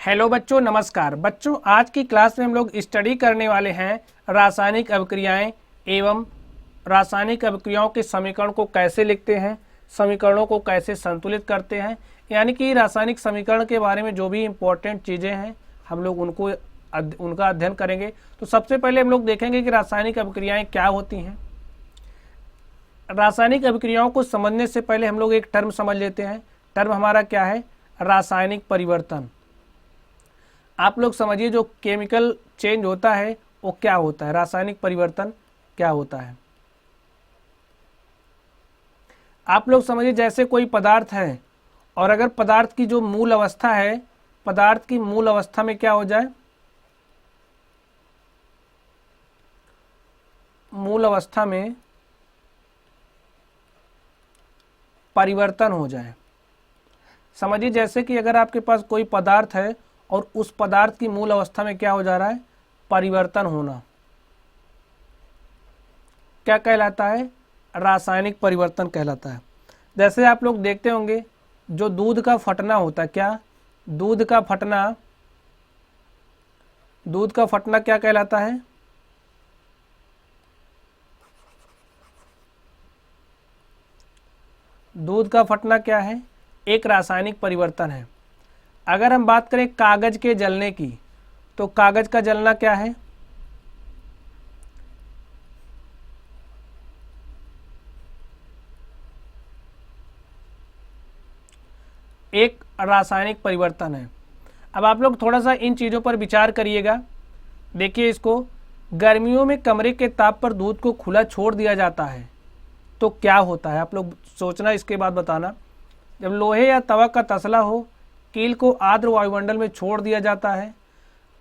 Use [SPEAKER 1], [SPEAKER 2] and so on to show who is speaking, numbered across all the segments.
[SPEAKER 1] Hello बच्चों, नमस्कार। बच्चों, आज की क्लास में हम लोग स्टडी करने वाले हैं रासायनिक अभिक्रियाएं एवं रासायनिक अभिक्रियाओं के समीकरण को कैसे लिखते हैं, समीकरणों को कैसे संतुलित करते हैं, यानी कि रासायनिक समीकरण के बारे में जो भी इम्पोर्टेंट चीज़ें हैं हम लोग उनका अध्ययन करेंगे। तो सबसे पहले हम लोग देखेंगे कि रासायनिक अभिक्रियाएँ क्या होती हैं। रासायनिक अभिक्रियाओं को समझने से पहले हम लोग एक टर्म समझ लेते हैं। टर्म हमारा क्या है? रासायनिक परिवर्तन। आप लोग समझिए, जो केमिकल चेंज होता है वो क्या होता है, रासायनिक परिवर्तन क्या होता है। आप लोग समझिए, जैसे कोई पदार्थ है और अगर पदार्थ की जो मूल अवस्था है, पदार्थ की मूल अवस्था में क्या हो जाए, मूल अवस्था में परिवर्तन हो जाए। समझिए, जैसे कि अगर आपके पास कोई पदार्थ है और उस पदार्थ की मूल अवस्था में क्या हो जा रहा है, परिवर्तन होना, क्या कहलाता है? रासायनिक परिवर्तन कहलाता है। जैसे आप लोग देखते होंगे, जो दूध का फटना होता है, क्या दूध का फटना, दूध का फटना क्या कहलाता है? दूध का फटना क्या है? एक रासायनिक परिवर्तन है। अगर हम बात करें कागज के जलने की, तो कागज का जलना क्या है? एक रासायनिक परिवर्तन है। अब आप लोग थोड़ा सा इन चीज़ों पर विचार करिएगा। देखिए इसको, गर्मियों में कमरे के ताप पर दूध को खुला छोड़ दिया जाता है तो क्या होता है? आप लोग सोचना, इसके बाद बताना। जब लोहे या तवा का तसला हो, कील को आर्द्र वायुमंडल में छोड़ दिया जाता है,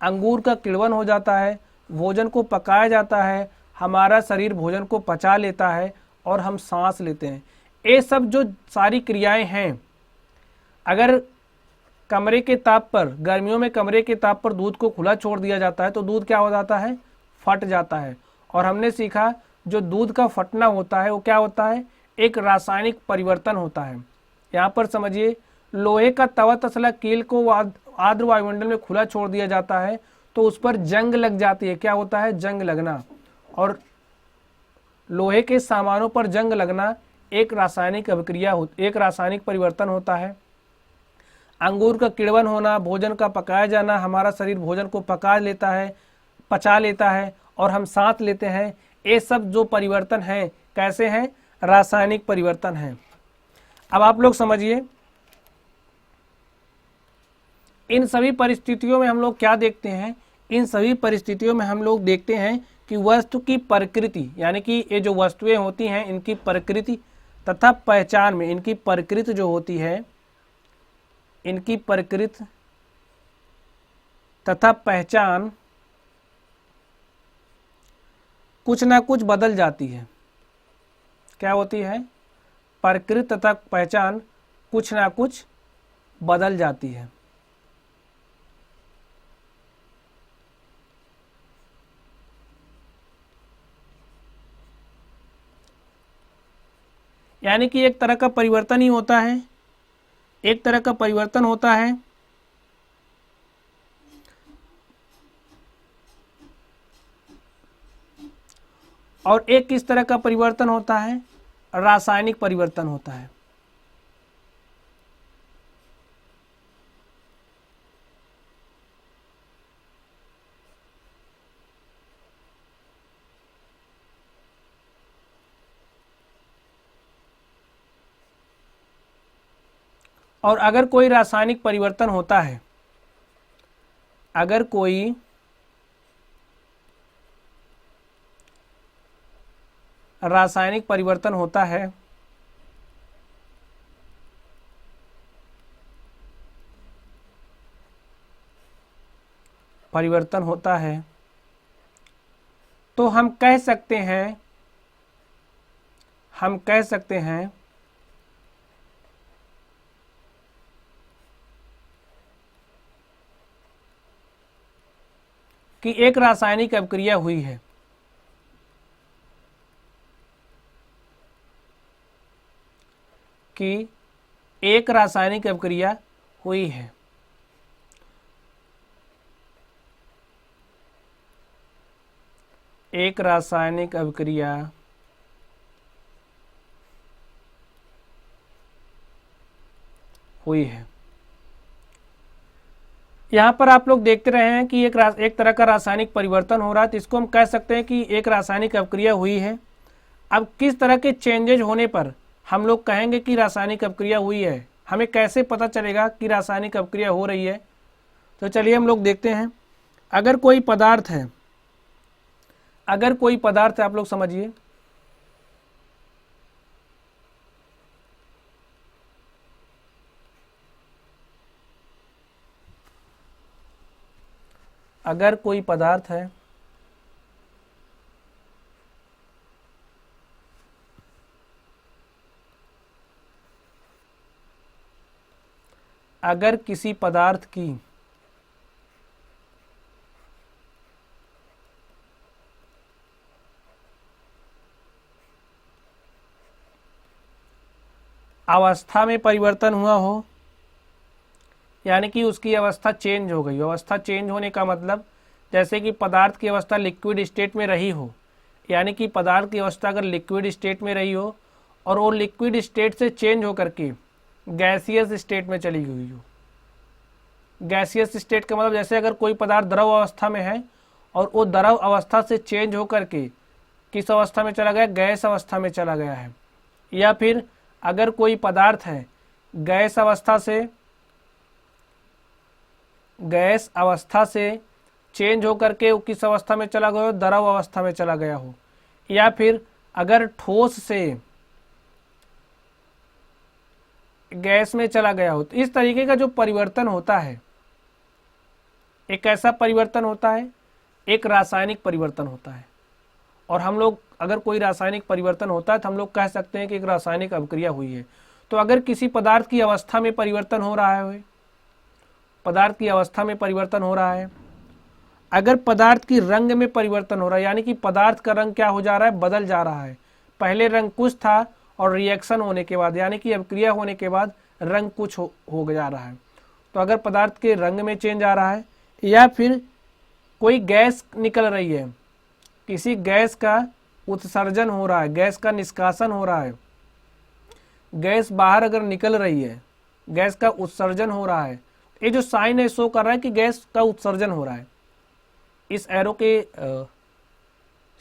[SPEAKER 1] अंगूर का किण्वन हो जाता है, भोजन को पकाया जाता है, हमारा शरीर भोजन को पचा लेता है और हम सांस लेते हैं। ये सब जो सारी क्रियाएं हैं, अगर कमरे के ताप पर, गर्मियों में कमरे के ताप पर दूध को खुला छोड़ दिया जाता है तो दूध क्या हो जाता है? फट जाता है। और हमने सीखा, जो दूध का फटना होता है वो क्या होता है? एक रासायनिक परिवर्तन होता है। यहाँ पर समझिए, लोहे का तवा तसला कील को आर्द्र वायुमंडल में खुला छोड़ दिया जाता है तो उस पर जंग लग जाती है। क्या होता है? जंग लगना। और लोहे के सामानों पर जंग लगना एक रासायनिक अभिक्रिया एक रासायनिक परिवर्तन होता है। अंगूर का किण्वन होना, भोजन का पकाया जाना, हमारा शरीर भोजन को पका लेता है, पचा लेता है और हम सांस लेते हैं। ये सब जो परिवर्तन हैं, कैसे हैं? रासायनिक परिवर्तन हैं। अब आप लोग समझिए, इन सभी परिस्थितियों में हम लोग क्या देखते हैं? इन सभी परिस्थितियों में हम लोग देखते हैं कि वस्तु की प्रकृति, यानी कि ये जो वस्तुएं होती हैं इनकी प्रकृति तथा पहचान में, इनकी प्रकृति जो होती है, इनकी प्रकृति तथा पहचान कुछ ना कुछ बदल जाती है। क्या होती है? प्रकृति तथा पहचान कुछ ना कुछ बदल जाती है। यानी कि एक तरह का परिवर्तन ही होता है, एक तरह का परिवर्तन होता है। और एक किस तरह का परिवर्तन होता है? रासायनिक परिवर्तन होता है। और अगर कोई रासायनिक परिवर्तन होता है, अगर कोई रासायनिक परिवर्तन होता है तो हम कह सकते हैं, कि एक रासायनिक अभिक्रिया हुई है। कि एक रासायनिक अभिक्रिया हुई है। एक रासायनिक अभिक्रिया हुई है। यहाँ पर आप लोग देखते रहे हैं कि एक तरह का रासायनिक परिवर्तन हो रहा है, तो इसको हम कह सकते हैं कि एक रासायनिक अभिक्रिया हुई है। अब किस तरह के चेंजेज होने पर हम लोग कहेंगे कि रासायनिक अभिक्रिया हुई है, हमें कैसे पता चलेगा कि रासायनिक अभिक्रिया हो रही है? तो चलिए हम लोग देखते हैं। अगर कोई पदार्थ है, आप लोग समझिए, अगर कोई पदार्थ है अगर किसी पदार्थ की अवस्था में परिवर्तन हुआ हो, यानी कि उसकी अवस्था चेंज हो गई हो। अवस्था चेंज होने का मतलब जैसे कि पदार्थ की अवस्था लिक्विड स्टेट में रही हो, यानी कि पदार्थ की अवस्था अगर लिक्विड स्टेट में रही हो और वो लिक्विड स्टेट से चेंज होकर के गैसियस स्टेट में चली गई हो। गैसियस स्टेट का मतलब जैसे अगर कोई पदार्थ द्रव अवस्था में है और वो द्रव अवस्था से चेंज होकर के किस अवस्था में चला गया, गैस अवस्था में चला गया है। या फिर अगर कोई पदार्थ है गैस अवस्था से चेंज होकर के वो किस अवस्था में चला गया हो, द्रव अवस्था में चला गया हो। या फिर अगर ठोस से गैस में चला गया हो। तो इस तरीके का जो परिवर्तन होता है, एक ऐसा परिवर्तन होता है, एक रासायनिक परिवर्तन होता है। और हम लोग अगर कोई रासायनिक परिवर्तन होता है तो हम लोग कह सकते हैं कि एक रासायनिक अभिक्रिया हुई है। तो अगर किसी पदार्थ की अवस्था में परिवर्तन हो रहा है, पदार्थ की अवस्था में परिवर्तन हो रहा है, अगर पदार्थ की रंग में परिवर्तन हो रहा है, यानी कि पदार्थ का रंग क्या हो जा रहा है, बदल जा रहा है। पहले रंग कुछ था और रिएक्शन होने के बाद, यानी कि अभिक्रिया होने के बाद रंग कुछ हो जा रहा है। तो अगर पदार्थ के रंग में चेंज आ रहा है, या फिर कोई गैस निकल रही है, किसी गैस का उत्सर्जन हो रहा है, गैस का निष्कासन हो रहा है, गैस बाहर अगर निकल रही है, गैस का उत्सर्जन हो रहा है, ये जो साइन है शो कर रहा है कि गैस का उत्सर्जन हो रहा है। इस एरो के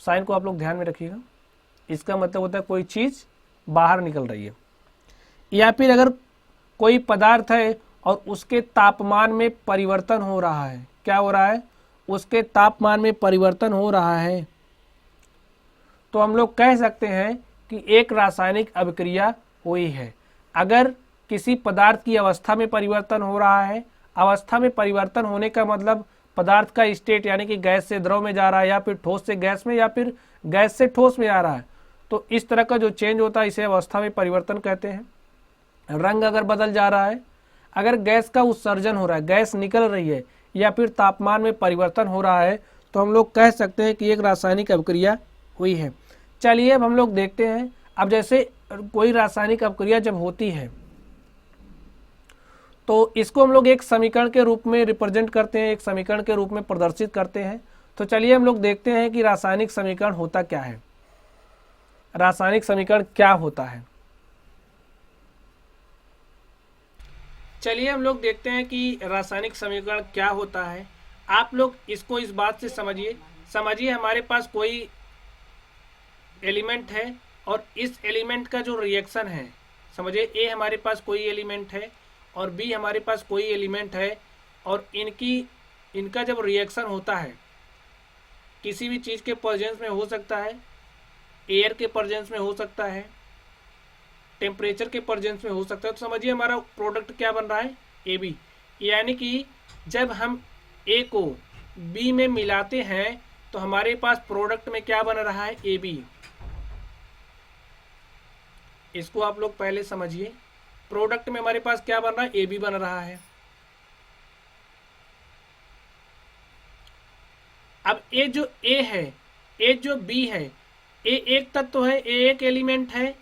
[SPEAKER 1] साइन को आप लोग ध्यान में रखिएगा, इसका मतलब होता है कोई चीज बाहर निकल रही है। या फिर अगर कोई पदार्थ है और उसके तापमान में परिवर्तन हो रहा है, क्या हो रहा है, उसके तापमान में परिवर्तन हो रहा है, तो हम लोग कह सकते हैं कि एक रासायनिक अभिक्रिया हुई है। अगर किसी पदार्थ की अवस्था में परिवर्तन हो रहा है, अवस्था में परिवर्तन होने का मतलब पदार्थ का स्टेट यानी कि गैस से द्रव में जा रहा है, या फिर ठोस से गैस में, या फिर गैस से ठोस में जा रहा है, तो इस तरह का जो चेंज होता है इसे अवस्था में परिवर्तन कहते हैं। रंग अगर बदल जा रहा है, अगर गैस का उत्सर्जन हो रहा है, गैस निकल रही है, या फिर तापमान में परिवर्तन हो रहा है, तो हम लोग कह सकते हैं कि एक रासायनिक अभिक्रिया हुई है। चलिए अब हम लोग देखते हैं। अब जैसे कोई रासायनिक अभिक्रिया जब होती है तो इसको हम लोग एक समीकरण के रूप में रिप्रेजेंट करते हैं, एक समीकरण के रूप में प्रदर्शित करते हैं। तो चलिए हम लोग देखते हैं कि रासायनिक समीकरण होता क्या है, रासायनिक समीकरण क्या होता है। चलिए हम लोग देखते हैं कि रासायनिक समीकरण क्या होता है। आप लोग इसको इस बात से समझिए हमारे पास कोई एलिमेंट है और इस एलिमेंट का जो रिएक्शन है, समझिए ए हमारे पास कोई एलिमेंट है और बी हमारे पास कोई एलिमेंट है, और इनका जब रिएक्शन होता है किसी भी चीज़ के प्रेजेंस में हो सकता है, एयर के प्रेजेंस में हो सकता है, टेम्परेचर के प्रेजेंस में हो सकता है, तो समझिए हमारा प्रोडक्ट क्या बन रहा है, ए बी। यानी कि जब हम ए को बी में मिलाते हैं तो हमारे पास प्रोडक्ट में क्या बन रहा है, ए बी। इसको आप लोग पहले समझिए, प्रोडक्ट में हमारे पास क्या बन रहा है, ए बी बन रहा है। अब ए जो ए है, ए जो बी है, ए एक तत्व है, ए एक एलिमेंट है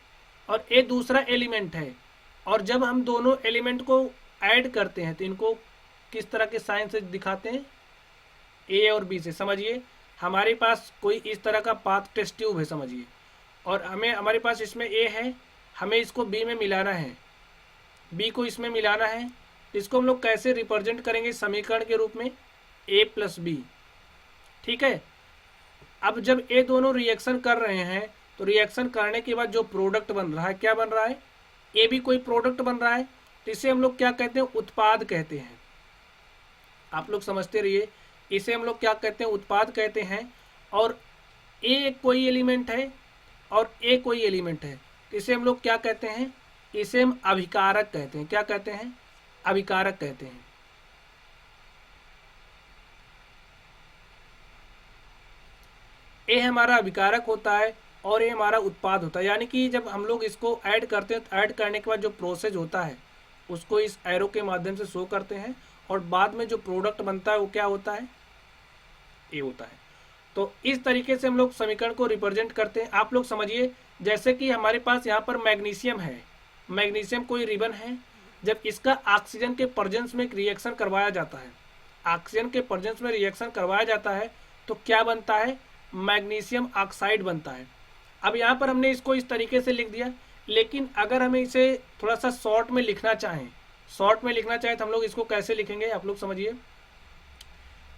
[SPEAKER 1] और ए दूसरा एलिमेंट है, और जब हम दोनों एलिमेंट को ऐड करते हैं तो इनको किस तरह के साइन से दिखाते हैं, ए और बी से। समझिए हमारे पास कोई इस तरह का पाथ टेस्ट ट्यूब है समझिए, और हमारे पास इसमें ए है, हमें इसको बी में मिलाना है, बी को इसमें मिलाना है। इसको हम लोग कैसे रिप्रेजेंट करेंगे समीकरण के रूप में, ए प्लस बी। ठीक है, अब जब ये दोनों रिएक्शन कर रहे हैं तो रिएक्शन करने के बाद जो प्रोडक्ट बन रहा है, क्या बन रहा है, ए भी कोई प्रोडक्ट बन रहा है, तो इसे हम लोग क्या कहते हैं, उत्पाद कहते हैं। आप लोग समझते रहिए, इसे हम लोग क्या कहते हैं, उत्पाद कहते हैं। और ए कोई एलिमेंट है और ए कोई एलिमेंट है, तो इसे हम लोग क्या कहते हैं, इसे हम अभिकारक कहते हैं। क्या कहते हैं, अभिकारक कहते हैं। ए हमारा अभिकारक होता है और ये हमारा उत्पाद होता है। यानी कि जब हम लोग इसको ऐड करते हैं तो ऐड करने के बाद जो प्रोसेस होता है उसको इस एरो के माध्यम से शो करते हैं, और बाद में जो प्रोडक्ट बनता है वो क्या होता है, ए होता है। तो इस तरीके से हम लोग समीकरण को रिप्रेजेंट करते हैं। आप लोग समझिए, जैसे कि हमारे पास यहाँ पर मैग्नीशियम है, मैग्नीशियम कोई रिबन है, जब इसका ऑक्सीजन के प्रेजेंस में एक रिएक्शन करवाया जाता है, ऑक्सीजन के प्रेजेंस में रिएक्शन करवाया जाता है तो क्या बनता है, मैग्नीशियम ऑक्साइड बनता है। अब यहाँ पर हमने इसको इस तरीके से लिख दिया, लेकिन अगर हमें इसे थोड़ा सा शॉर्ट में लिखना चाहें, शॉर्ट में लिखना चाहें तो हम लोग इसको कैसे लिखेंगे, आप लोग समझिए।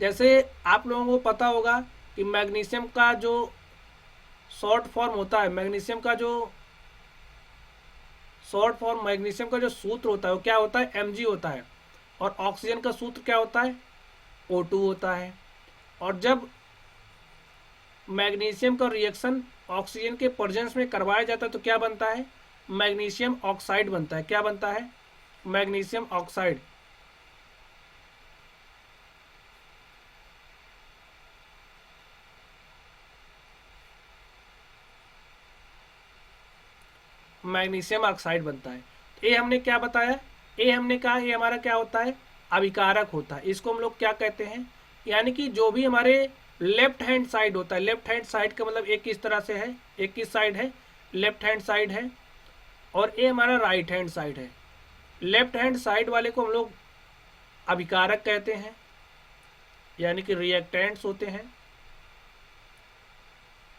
[SPEAKER 1] जैसे आप लोगों को पता होगा कि मैग्नीशियम का जो शॉर्ट फॉर्म होता है, मैग्नीशियम का जो शॉर्ट फॉर्म, मैग्नीशियम का जो सूत्र होता है वो क्या होता है, Mg होता है। और ऑक्सीजन का सूत्र क्या होता है, O2 होता है। और जब मैग्नीशियम का रिएक्शन ऑक्सीजन के प्रेजेंस में करवाया जाता है तो क्या बनता है, मैग्नीशियम ऑक्साइड बनता है। क्या बनता है, मैग्नीशियम ऑक्साइड। मैग्नीशियम ऑक्साइड बनता है। ये हमने क्या बताया, ये हमने कहा ये हमारा क्या होता है, अभिकारक होता है। इसको हम लोग क्या कहते हैं, यानी कि जो भी हमारे लेफ्ट हैंड साइड होता है, लेफ्ट हैंड साइड का मतलब एक किस तरह से है, एक किस साइड है, लेफ्ट हैंड साइड है, और ये हमारा राइट हैंड साइड है। लेफ्ट हैंड साइड वाले को हम लोग अभिकारक कहते हैं, यानी कि रिएक्टेंट्स होते हैं।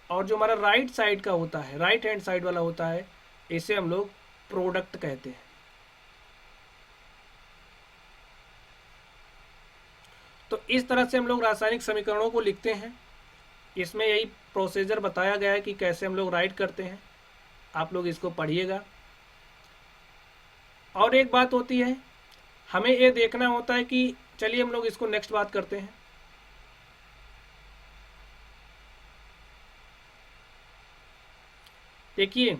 [SPEAKER 1] और जो हमारा राइट साइड का होता है, राइट हैंड साइड वाला होता है, इसे हम लोग प्रोडक्ट कहते हैं। तो इस तरह से हम लोग रासायनिक समीकरणों को लिखते हैं। इसमें यही प्रोसीजर बताया गया है कि कैसे हम लोग राइट करते हैं, आप लोग इसको पढ़िएगा। और एक बात होती है, हमें ये देखना होता है कि, चलिए हम लोग इसको नेक्स्ट बात करते हैं। देखिए,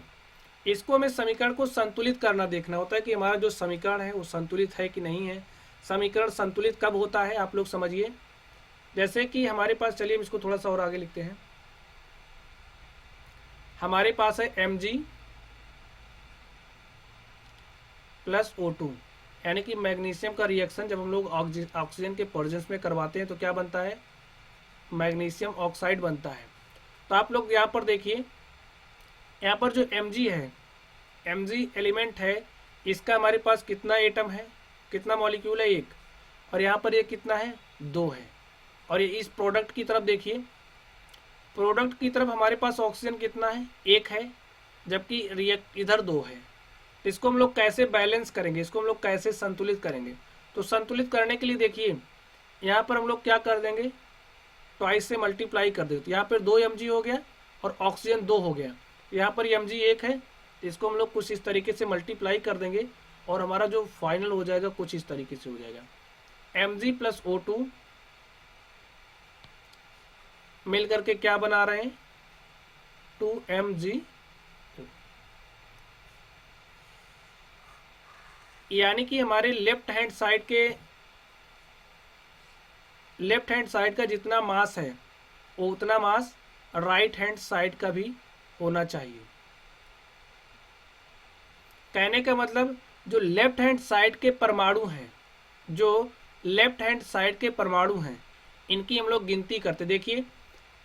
[SPEAKER 1] इसको हमें समीकरण को संतुलित करना देखना होता है कि हमारा जो समीकरण है वो संतुलित है कि नहीं है। समीकरण संतुलित कब होता है, आप लोग समझिए। जैसे कि हमारे पास, चलिए हम इसको थोड़ा सा और आगे लिखते हैं। हमारे पास है Mg प्लस O2, यानी कि मैग्नीशियम का रिएक्शन जब हम लोग ऑक्सीजन के प्रेजेंस में करवाते हैं तो क्या बनता है, मैग्नीशियम ऑक्साइड बनता है। तो आप लोग यहाँ पर देखिए, यहाँ पर जो Mg है, Mg एलिमेंट है, इसका हमारे पास कितना एटम है, कितना मॉलिक्यूल है, एक। और यहाँ पर ये कितना है, 2 है। और ये इस प्रोडक्ट की तरफ देखिए, प्रोडक्ट की तरफ हमारे पास ऑक्सीजन कितना है, 1 है, जबकि इधर 2 है। तो इसको हम लोग कैसे बैलेंस करेंगे, इसको हम लोग कैसे संतुलित करेंगे। तो संतुलित करने के लिए देखिए, यहाँ पर हम लोग क्या कर देंगे, ट्वाइस से मल्टीप्लाई कर देते। यहाँ पर 2 Mg हो गया और ऑक्सीजन 2 हो गया। यहाँ पर Mg 1 है, इसको हम लोग कुछ इस तरीके से मल्टीप्लाई कर देंगे और हमारा जो फाइनल हो जाएगा कुछ इस तरीके से हो जाएगा। Mg प्लस O2 मिल करके क्या बना रहे हैं, 2Mg, यानी कि हमारे लेफ्ट हैंड साइड का जितना मास है वो उतना मास राइट हैंड साइड का भी होना चाहिए। कहने का मतलब, जो लेफ्ट हैंड साइड के परमाणु हैं, जो लेफ्ट हैंड साइड के परमाणु हैं, इनकी हम लोग गिनती करते। देखिए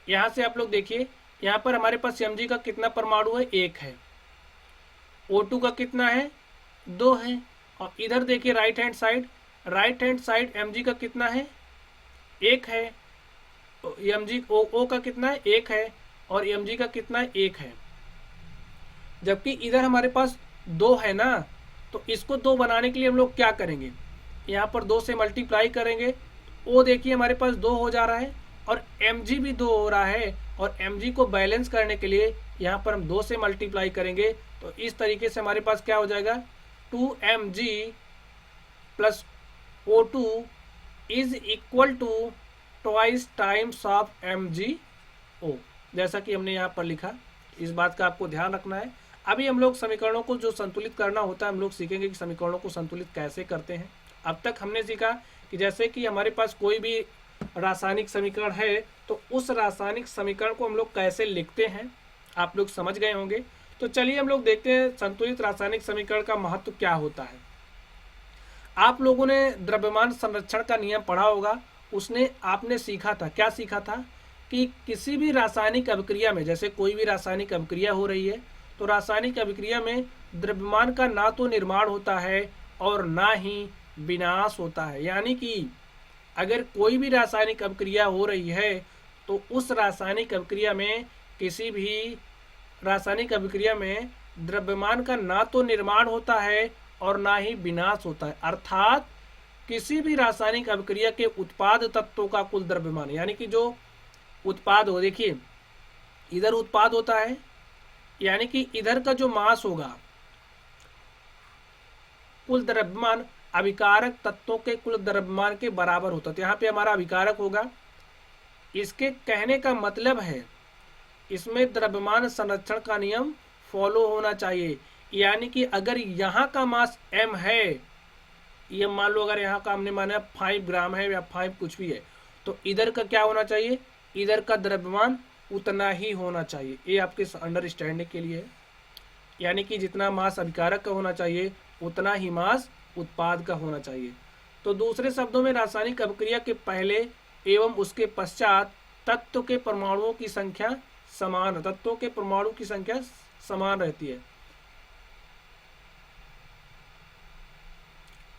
[SPEAKER 1] यहाँ से आप लोग देखिए, यहाँ पर हमारे पास Mg का कितना परमाणु है, 1 है। O2 का कितना है, 2 है। और इधर देखिए राइट हैंड साइड Mg का कितना है, 1 है। mg ओ का कितना है 1 है और mg का कितना है 1 है, जबकि इधर हमारे पास 2 है ना। तो इसको 2 बनाने के लिए हम लोग क्या करेंगे, यहाँ पर 2 से मल्टीप्लाई करेंगे। ओ देखिए हमारे पास 2 हो जा रहा है और mg भी 2 हो रहा है, और mg को बैलेंस करने के लिए यहाँ पर हम 2 से मल्टीप्लाई करेंगे। तो इस तरीके से हमारे पास क्या हो जाएगा 2mg plus O2 is equal to twice times of MgO, जैसा कि हमने यहाँ पर लिखा। इस बात का आपको ध्यान रखना है। अभी हम लोग समीकरणों को जो संतुलित करना होता है हम लोग सीखेंगे कि समीकरणों को संतुलित कैसे करते हैं। अब तक हमने सीखा कि जैसे कि हमारे पास कोई भी रासायनिक समीकरण है तो उस रासायनिक समीकरण को हम लोग कैसे लिखते हैं, आप लोग समझ गए होंगे। तो चलिए हम लोग देखते हैं संतुलित रासायनिक समीकरण का महत्व क्या होता है। आप लोगों ने द्रव्यमान संरक्षण का नियम पढ़ा होगा, उसने आपने सीखा था, क्या सीखा था कि किसी भी रासायनिक अभिक्रिया में, जैसे कोई भी रासायनिक अभिक्रिया हो रही है तो रासायनिक अभिक्रिया में द्रव्यमान का ना तो निर्माण होता है और ना ही विनाश होता है। यानी कि अगर कोई भी रासायनिक अभिक्रिया हो रही है तो उस रासायनिक अभिक्रिया में, किसी भी रासायनिक अभिक्रिया में द्रव्यमान का ना तो निर्माण होता है और ना ही विनाश होता है। अर्थात किसी भी रासायनिक अभिक्रिया के उत्पाद तत्वों का कुल द्रव्यमान, यानी कि जो उत्पाद हो, देखिए इधर उत्पाद होता है यानी कि इधर का जो मास होगा, कुल द्रव्यमान अभिकारक तत्वों के कुल द्रव्यमान के बराबर होता है। तो यहाँ पे हमारा अभिकारक होगा। इसके कहने का मतलब है इसमें द्रव्यमान संरक्षण का नियम फॉलो होना चाहिए। यानी कि अगर यहाँ का मास m है, ये मान लो अगर यहाँ का हमने माना 5 ग्राम है या 5 कुछ भी है, तो इधर का क्या होना चाहिए, इधर का द्रव्यमान उतना ही होना चाहिए। ये आपके अंडरस्टैंडिंग के लिए है। यानी कि जितना मास अभिकारक का होना चाहिए उतना ही मास उत्पाद का होना चाहिए। तो दूसरे शब्दों में रासायनिक अभिक्रिया के पहले एवं उसके पश्चात तत्व के परमाणुओं की संख्या समान, तत्वों के परमाणु की संख्या समान रहती है।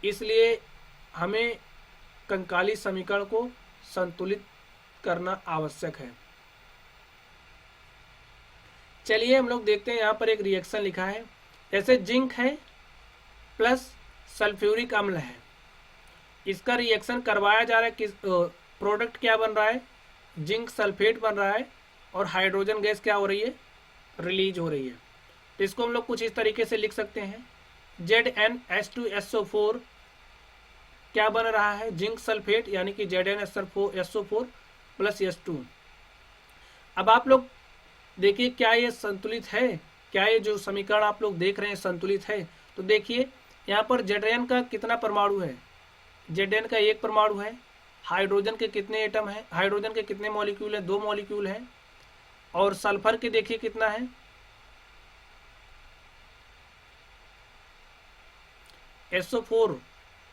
[SPEAKER 1] इसलिए हमें कंकाली समीकरण को संतुलित करना आवश्यक है। चलिए हम लोग देखते हैं, यहाँ पर एक रिएक्शन लिखा है, जैसे जिंक है प्लस सल्फ्यूरिक अम्ल है, इसका रिएक्शन करवाया जा रहा है। किस प्रोडक्ट क्या बन रहा है, जिंक सल्फेट बन रहा है और हाइड्रोजन गैस क्या हो रही है, रिलीज हो रही है। तो इसको हम लोग कुछ इस तरीके से लिख सकते हैं, ZnH2SO4 क्या बन रहा है, जिंक सल्फेट, यानी कि ZnSO4 प्लस H2। अब आप लोग देखिए क्या ये संतुलित है, क्या ये जो समीकरण आप लोग देख रहे हैं संतुलित है। तो देखिए यहाँ पर Zn का कितना परमाणु है, Zn का 1 परमाणु है। हाइड्रोजन के कितने एटम है, हाइड्रोजन के कितने मॉलिक्यूल है, 2 मॉलिक्यूल है। और सल्फर के देखिए कितना है, SO4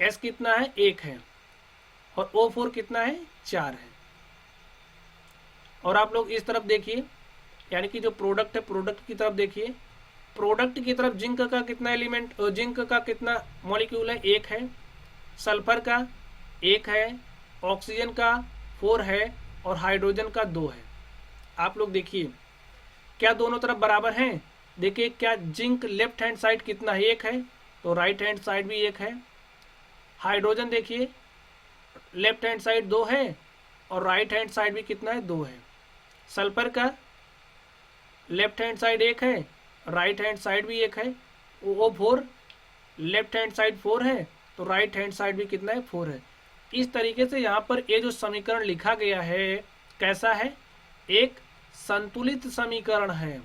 [SPEAKER 1] S कितना है, 1 है, और O4 कितना है, 4 है। और आप लोग इस तरफ देखिए, यानी कि जो प्रोडक्ट है प्रोडक्ट की तरफ देखिए, प्रोडक्ट की तरफ जिंक का कितना एलिमेंट, जिंक का कितना मॉलिक्यूल है, 1 है, सल्फर का 1 है, ऑक्सीजन का 4 है और हाइड्रोजन का 2 है। आप लोग देखिए क्या दोनों तरफ बराबर हैं। देखिए क्या जिंक लेफ्ट हैंड साइड कितना है, 1 है, तो राइट हैंड साइड भी 1 है। हाइड्रोजन देखिए लेफ्ट हैंड साइड 2 है और राइट हैंड साइड भी कितना है, 2 है। सल्फर का लेफ्ट हैंड साइड 1 है, राइट हैंड साइड भी 1 है। O4 लेफ्ट हैंड साइड 4 है तो राइट हैंड साइड भी कितना है, 4 है। इस तरीके से यहाँ पर ये जो समीकरण लिखा गया है कैसा है, एक संतुलित समीकरण है।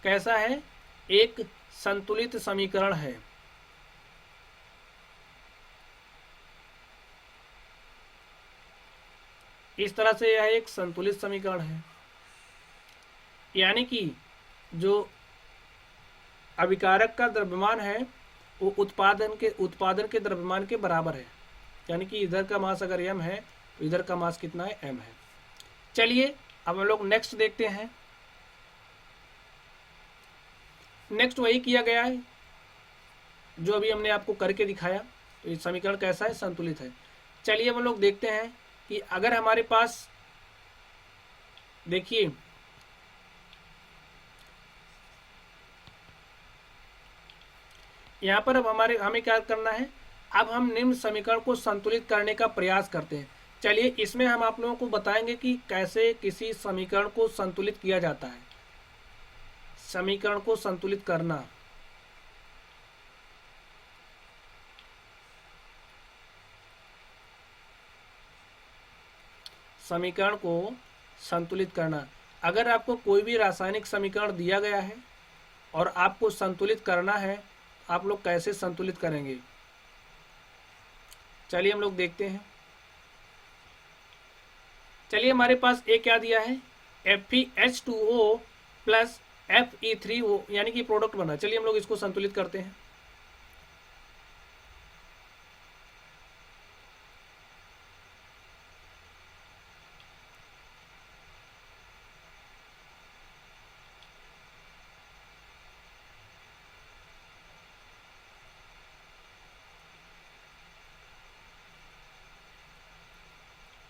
[SPEAKER 1] कैसा है, एक संतुलित समीकरण है। इस तरह से यह एक संतुलित समीकरण है, यानी कि जो अभिकारक का द्रव्यमान है वो उत्पादन के द्रव्यमान के बराबर है। यानी कि इधर का मास अगर m है तो इधर का मास कितना है, m है। चलिए अब हम लोग नेक्स्ट देखते हैं। नेक्स्ट वही किया गया है जो अभी हमने आपको करके दिखाया। तो ये समीकरण कैसा है, संतुलित है। चलिए हम लोग देखते हैं कि अगर हमारे पास देखिए यहाँ पर अब हमें क्या करना है, अब हम निम्न समीकरण को संतुलित करने का प्रयास करते हैं। चलिए इसमें हम आप लोगों को बताएंगे कि कैसे किसी समीकरण को संतुलित किया जाता है। समीकरण को संतुलित करना, समीकरण को संतुलित करना। अगर आपको कोई भी रासायनिक समीकरण दिया गया है और आपको संतुलित करना है, आप लोग कैसे संतुलित करेंगे, चलिए हम लोग देखते हैं। चलिए हमारे पास एक क्या दिया है, FeH2O प्लस Fe3O, यानी कि प्रोडक्ट बना। चलिए हम लोग इसको संतुलित करते हैं।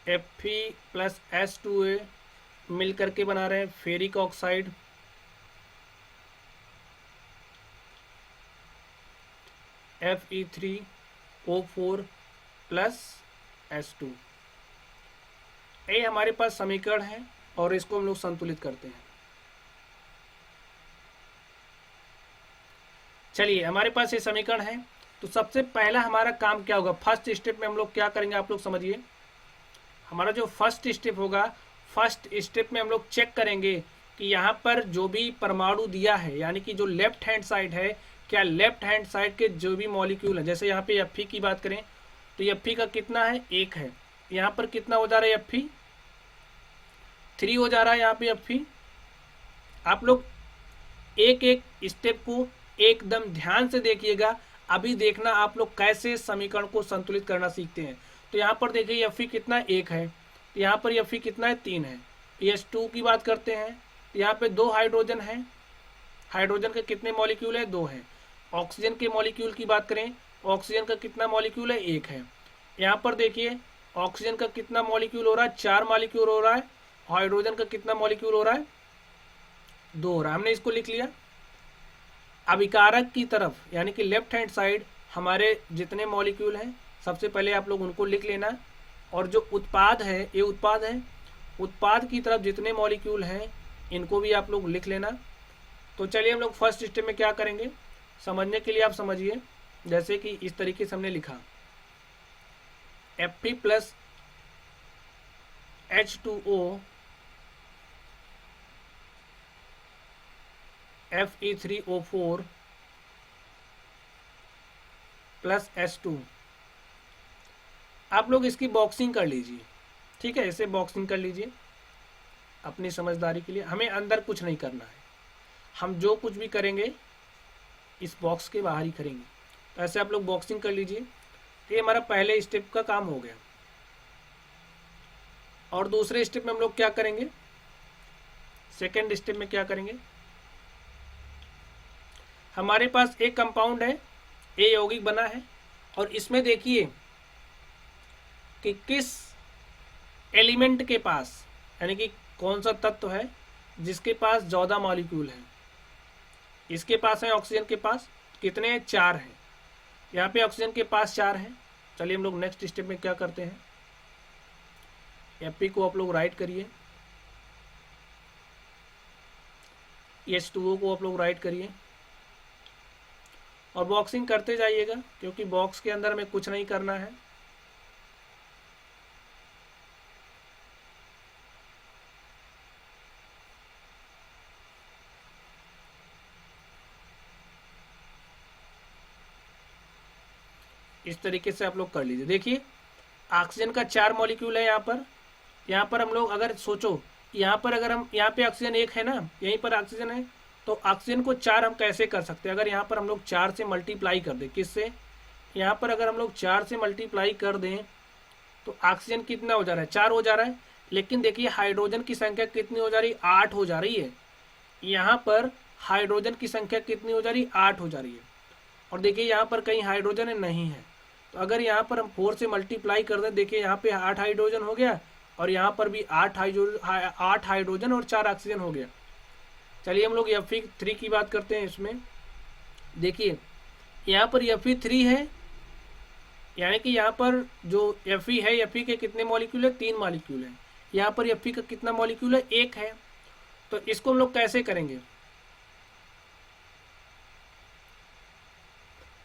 [SPEAKER 1] Fe प्लस H2A मिल करके बना रहे हैं ferric oxide, Fe3O4 plus H2। ये हमारे पास समीकरण है और इसको हम लोग संतुलित करते हैं। चलिए हमारे पास ये समीकरण है, तो सबसे पहला हमारा काम क्या होगा, फर्स्ट स्टेप में हम लोग क्या करेंगे, आप लोग समझिए। हमारा जो फर्स्ट स्टेप होगा, फर्स्ट स्टेप में हम लोग चेक करेंगे कि यहाँ पर जो भी परमाणु दिया है, यानी कि जो लेफ्ट हैंड साइड है, क्या लेफ्ट हैंड साइड के जो भी मॉलिक्यूल है, जैसे यहाँ पे Fe की बात करें तो Fe का कितना है, 1 है। यहाँ पर कितना हो जा रहा है, Fe3 हो जा रहा है यहाँ पे Fe। आप लोग एक एक स्टेप को एकदम ध्यान से देखिएगा। अभी देखना आप लोग कैसे समीकरण को संतुलित करना सीखते हैं। तो यहाँ पर देखिए Fe कितना 1 है, यहाँ पर Fe कितना है, 3 है। H2 की बात करते हैं, यहाँ पे 2 हाइड्रोजन है, हाइड्रोजन के कितने मॉलिक्यूल है, 2 है। ऑक्सीजन के मॉलिक्यूल की बात करें, ऑक्सीजन का कितना मॉलिक्यूल है, 1 है। यहाँ पर देखिए ऑक्सीजन का कितना मॉलिक्यूल हो रहा है, 4 मॉलिक्यूल हो रहा है। हाइड्रोजन का कितना मॉलिक्यूल हो रहा है, 2 हो रहा है। हमने इसको लिख लिया। अभिकारक की तरफ यानी कि लेफ्ट हैंड साइड हमारे जितने मॉलिक्यूल हैं, सबसे पहले आप लोग उनको लिख लेना। और जो उत्पाद है, ये उत्पाद है, उत्पाद की तरफ जितने मॉलिक्यूल हैं इनको भी आप लोग लिख लेना। तो चलिए हम लोग फर्स्ट स्टेप में क्या करेंगे, समझने के लिए आप समझिए। जैसे कि इस तरीके से हमने लिखा, Fe plus H2O Fe3O4 plus H2। आप लोग इसकी बॉक्सिंग कर लीजिए, ठीक है, ऐसे बॉक्सिंग कर लीजिए अपनी समझदारी के लिए। हमें अंदर कुछ नहीं करना है, हम जो कुछ भी करेंगे इस बॉक्स के बाहर ही करेंगे। तो ऐसे आप लोग बॉक्सिंग कर लीजिए। ये हमारा पहले स्टेप का काम हो गया। और दूसरे स्टेप में हम लोग क्या करेंगे, सेकेंड स्टेप में क्या करेंगे, हमारे पास एक कंपाउंड है, ए यौगिक बना है, और इसमें देखिए कि किस एलिमेंट के पास, यानी कि कौन सा तत्व है जिसके पास 14 मॉलिक्यूल हैं। इसके पास है ऑक्सीजन के पास कितने हैं, 4 हैं। यहाँ पे ऑक्सीजन के पास 4 हैं। चलिए हम लोग नेक्स्ट स्टेप में क्या करते हैं, Fe को आप लोग राइट करिए, H2O को आप लोग राइट करिए और बॉक्सिंग करते जाइएगा, क्योंकि बॉक्स के अंदर में कुछ नहीं करना है। इस तरीके से आप लोग कर लीजिए। देखिए ऑक्सीजन का 4 मॉलिक्यूल है यहाँ पर हम लोग अगर सोचो, यहाँ पर अगर हम, यहाँ पे ऑक्सीजन 1 है ना, यहीं पर ऑक्सीजन है, तो ऑक्सीजन को 4 हम कैसे कर सकते हैं, अगर यहाँ पर हम लोग 4 से मल्टीप्लाई कर दें, किससे, यहाँ पर अगर हम लोग 4 से मल्टीप्लाई कर दें तो ऑक्सीजन कितना हो जा रहा है, 4 हो जा रहा है। लेकिन देखिए हाइड्रोजन की संख्या कितनी हो जा रही है, 8 हो जा रही है। यहाँ पर हाइड्रोजन की संख्या कितनी हो जा रही है, 8 हो जा रही है। और देखिए यहाँ पर कहीं हाइड्रोजन नहीं है, तो अगर यहाँ पर हम 4 से मल्टीप्लाई कर दें, देखिए यहाँ पे 8 हाइड्रोजन हो गया और यहाँ पर भी 8 हाइड्रोजन और 4 ऑक्सीजन हो गया। चलिए हम लोग Fe3 की बात करते हैं। इसमें देखिए यहाँ पर Fe3 है, यानी कि यहाँ पर जो Fe है, Fe के कितने मॉलिक्यूल है, 3 मॉलिक्यूल है। यहाँ पर Fe का कितना मॉलिक्यूल है, 1 है। तो इसको हम लोग कैसे करेंगे,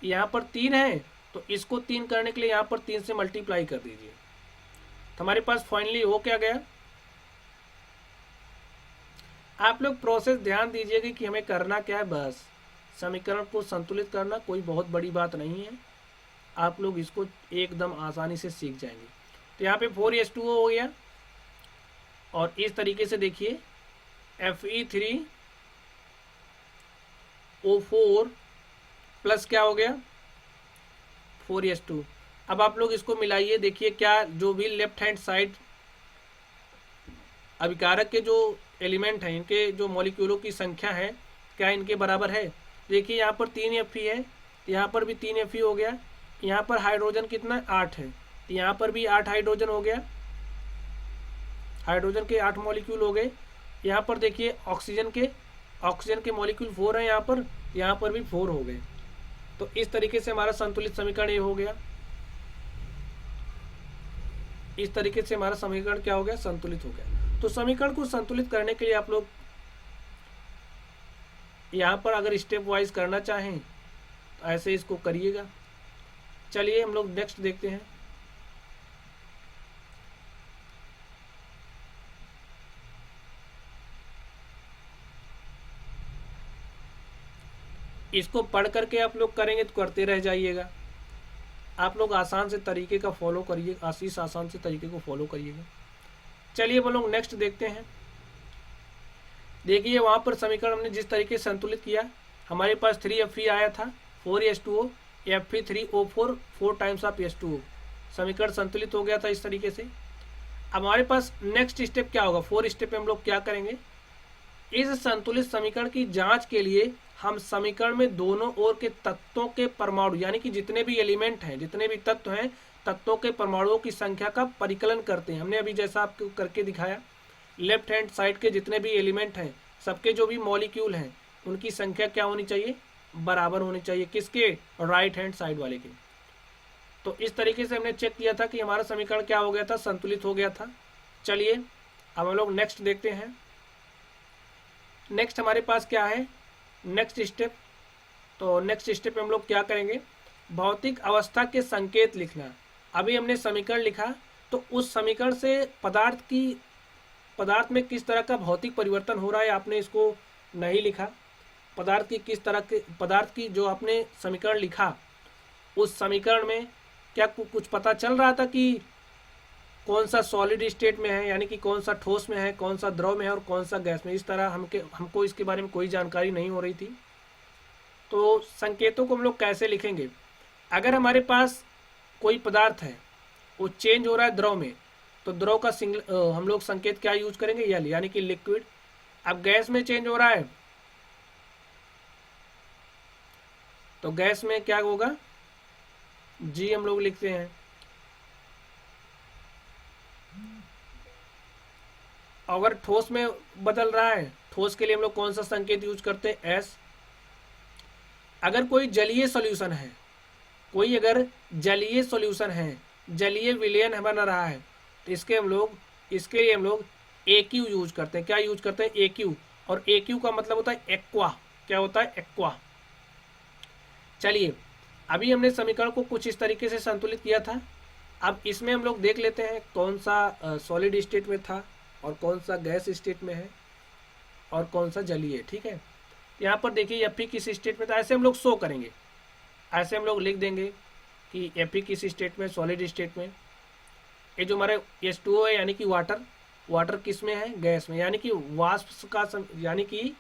[SPEAKER 1] यहाँ पर 3 है तो इसको 3 करने के लिए यहाँ पर 3 से मल्टीप्लाई कर दीजिए, तो हमारे पास फाइनली हो क्या गया। आप लोग प्रोसेस ध्यान दीजिएगा कि हमें करना क्या है, बस समीकरण को संतुलित करना, कोई बहुत बड़ी बात नहीं है। आप लोग इसको एकदम आसानी से सीख जाएंगे। तो यहाँ पे 4H2O हो गया और इस तरीके से देखिए Fe3O4 प्लस क्या हो गया, 4H2। अब आप लोग इसको मिलाइए, देखिए क्या जो भी लेफ्ट हैंड साइड अभिकारक के जो एलिमेंट हैं, इनके जो मॉलिक्यूलों की संख्या है, क्या इनके बराबर है। देखिए यहाँ पर 3 Fe है, यहाँ पर भी 3 Fe हो गया। यहाँ पर हाइड्रोजन कितना, 8 है, तो यहाँ पर भी 8 हाइड्रोजन हो गया, हाइड्रोजन के 8 मॉलिक्यूल हो गए। यहाँ पर देखिए ऑक्सीजन के मॉलिक्यूल 4 है, यहाँ पर भी 4 हो गए। तो इस तरीके से हमारा संतुलित समीकरण ये हो गया। इस तरीके से हमारा समीकरण क्या हो गया, संतुलित हो गया। तो समीकरण को संतुलित करने के लिए आप लोग यहाँ पर अगर स्टेप वाइज करना चाहें तो ऐसे इसको करिएगा। चलिए हम लोग नेक्स्ट देखते हैं। इसको पढ़ करके आप लोग करेंगे तो करते रह जाइएगा। आप लोग आसान से तरीके का फॉलो करिए, आसान से तरीके को फॉलो करिएगा। चलिए हम लोग नेक्स्ट देखते हैं। देखिए वहाँ पर समीकरण हमने जिस तरीके से संतुलित किया, हमारे पास 3Fe आया था, 4H2O, Fe3O4, 4 times of H2O, समीकरण संतुलित हो गया था इस तरीके से। अब हमारे पास नेक्स्ट स्टेप क्या होगा, 4 स्टेप में हम लोग क्या करेंगे, इस संतुलित समीकरण की जांच के लिए हम समीकरण में दोनों ओर के तत्वों के परमाणु, यानी कि जितने भी एलिमेंट हैं, जितने भी तत्व हैं, तत्वों के परमाणुओं की संख्या का परिकलन करते हैं। हमने अभी जैसा आपको करके दिखाया, लेफ्ट हैंड साइड के जितने भी एलिमेंट हैं, सबके जो भी मॉलिक्यूल हैं, उनकी संख्या क्या होनी चाहिए, बराबर होनी चाहिए, किसके, राइट हैंड साइड वाले के। तो इस तरीके से हमने चेक किया था कि हमारा समीकरण क्या हो गया था, संतुलित हो गया था। चलिए अब हम लोग नेक्स्ट देखते हैं। नेक्स्ट हमारे पास क्या है, नेक्स्ट स्टेप। तो नेक्स्ट स्टेप में हम लोग क्या करेंगे, भौतिक अवस्था के संकेत लिखना। अभी हमने समीकरण लिखा, तो उस समीकरण से पदार्थ में किस तरह का भौतिक परिवर्तन हो रहा है, आपने इसको नहीं लिखा। पदार्थ की जो आपने समीकरण लिखा, उस समीकरण में क्या कुछ पता चल रहा था कि कौन सा सॉलिड स्टेट में है, यानी कि कौन सा ठोस में है, कौन सा द्रव में है और कौन सा गैस में, इस तरह हमको इसके बारे में कोई जानकारी नहीं हो रही थी। तो संकेतों को हम लोग कैसे लिखेंगे, अगर हमारे पास कोई पदार्थ है वो चेंज हो रहा है द्रव में, तो द्रव का हम लोग संकेत क्या यूज करेंगे, यल, यानी कि लिक्विड। अब गैस में चेंज हो रहा है तो गैस में क्या होगा, जी हम लोग लिखते हैं। अगर ठोस में बदल रहा है, ठोस के लिए हम लोग कौन सा संकेत यूज करते हैं, एस। अगर कोई जलीय सॉल्यूशन है, कोई अगर जलीय सॉल्यूशन है, जलीय विलयन बन रहा है, तो इसके लिए हम लोग AQ यूज करते हैं। क्या यूज करते हैं, AQ। और AQ का मतलब होता है एक्वा। क्या होता है, एक्वा। चलिए अभी हमने समीकरण को कुछ इस तरीके से संतुलित किया था। अब इसमें हम लोग देख लेते हैं कौन सा सॉलिड स्टेट में था और कौन सा गैस स्टेट में है और कौन सा जलीय है। ठीक है, यहाँ पर देखिए Fe किस स्टेट में था, ऐसे हम लोग शो करेंगे, ऐसे हम लोग लिख देंगे कि Fe किस स्टेट में, सॉलिड स्टेट में। ये जो हमारे H2O है, यानी कि वाटर किस में है, गैस में, यानी कि वाष्प का यानी कि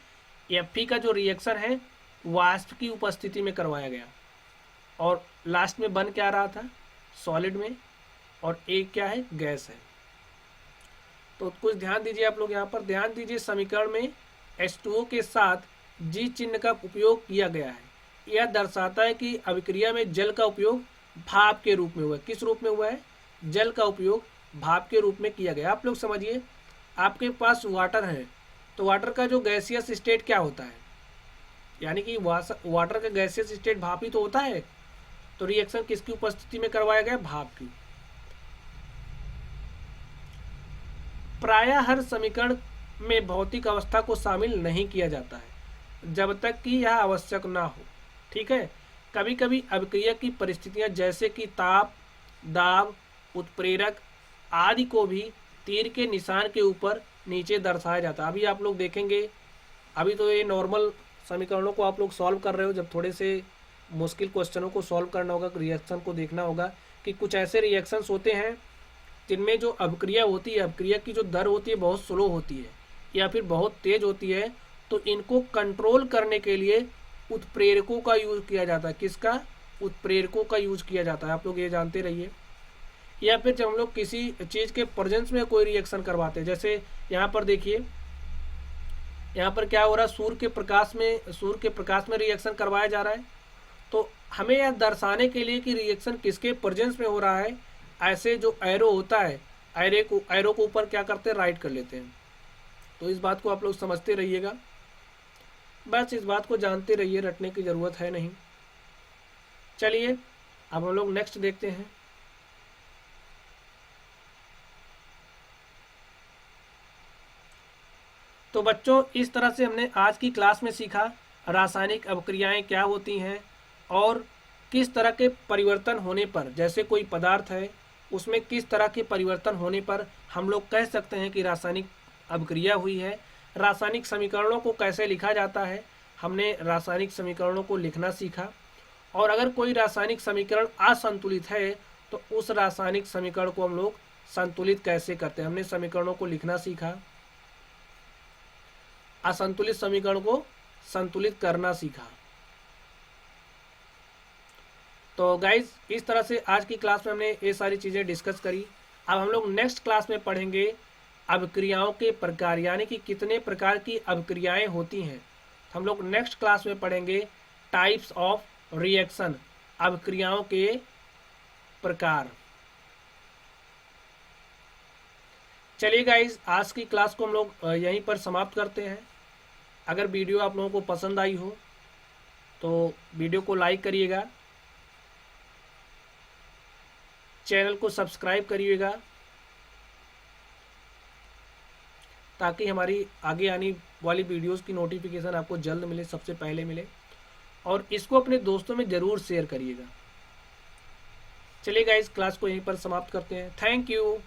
[SPEAKER 1] Fe का जो रिएक्शन है वाष्प की उपस्थिति में करवाया गया, और लास्ट में बन क्या रहा था, सॉलिड में, और एक क्या है, गैस है। तो कुछ ध्यान दीजिए आप लोग, यहाँ पर ध्यान दीजिए, समीकरण में H2O के साथ G चिन्ह का उपयोग किया गया है। यह दर्शाता है कि अभिक्रिया में जल का उपयोग भाप के रूप में हुआ है। किस रूप में हुआ है? जल का उपयोग भाप के रूप में किया गया। आप लोग समझिए, आपके पास वाटर है तो वाटर का जो गैसियस स्टेट क्या होता है, यानी कि वाटर का गैसियस स्टेट भाप ही तो होता है। तो रिएक्शन किसकी उपस्थिति में करवाया गया? भाप की। प्रायः हर समीकरण में भौतिक अवस्था को शामिल नहीं किया जाता है जब तक कि यह आवश्यक ना हो। ठीक है, कभी कभी अभिक्रिया की परिस्थितियां जैसे कि ताप, दाब, उत्प्रेरक आदि को भी तीर के निशान के ऊपर नीचे दर्शाया जाता है। अभी आप लोग देखेंगे, अभी तो ये नॉर्मल समीकरणों को आप लोग सॉल्व कर रहे हो, जब थोड़े से मुश्किल क्वेश्चनों को सॉल्व करना होगा, रिएक्शन को देखना होगा कि कुछ ऐसे रिएक्शंस होते हैं जिनमें जो अभिक्रिया होती है, अभिक्रिया की जो दर होती है बहुत स्लो होती है या फिर बहुत तेज होती है। तो इनको कंट्रोल करने के लिए उत्प्रेरकों का यूज किया जाता है। किसका? उत्प्रेरकों का यूज किया जाता है, आप लोग ये जानते रहिए। या फिर जब हम लोग किसी चीज़ के प्रेजेंस में कोई रिएक्शन करवाते हैं, जैसे यहाँ पर देखिए, यहाँ पर क्या हो रहा है, सूर्य के प्रकाश में रिएक्शन करवाया जा रहा है। तो हमें यह दर्शाने के लिए कि रिएक्शन किसके प्रेजेंस में हो रहा है, ऐसे जो एरो होता है, एरो को ऊपर क्या करते हैं, राइट कर लेते हैं। तो इस बात को आप लोग समझते रहिएगा, बस इस बात को जानते रहिए, रटने की ज़रूरत है नहीं। चलिए अब हम लोग नेक्स्ट देखते हैं। तो बच्चों, इस तरह से हमने आज की क्लास में सीखा रासायनिक अभिक्रियाएं क्या होती हैं और किस तरह के परिवर्तन होने पर, जैसे कोई पदार्थ है उसमें किस तरह के परिवर्तन होने पर हम लोग कह सकते हैं कि रासायनिक अभिक्रिया हुई है। रासायनिक समीकरणों को कैसे लिखा जाता है, हमने रासायनिक समीकरणों को लिखना सीखा। और अगर कोई रासायनिक समीकरण असंतुलित है तो उस रासायनिक समीकरण को हम लोग संतुलित कैसे करते हैं, हमने समीकरणों को लिखना सीखा, असंतुलित समीकरण को संतुलित करना सीखा। तो गाइज, इस तरह से आज की क्लास में हमने ये सारी चीज़ें डिस्कस करी। अब हम लोग नेक्स्ट क्लास में पढ़ेंगे अभिक्रियाओं के प्रकार, यानी कि कितने प्रकार की अभिक्रियाएं होती हैं। हम लोग नेक्स्ट क्लास में पढ़ेंगे टाइप्स ऑफ रिएक्शन, अभिक्रियाओं के प्रकार। चलिए गाइज, आज की क्लास को हम लोग यहीं पर समाप्त करते हैं। अगर वीडियो आप लोगों को पसंद आई हो तो वीडियो को लाइक करिएगा, चैनल को सब्सक्राइब करिएगा ताकि हमारी आगे आने वाली वीडियोस की नोटिफिकेशन आपको जल्द मिले, सबसे पहले मिले। और इसको अपने दोस्तों में ज़रूर शेयर करिएगा। चलिए गाइस, क्लास को यहीं पर समाप्त करते हैं। Thank you.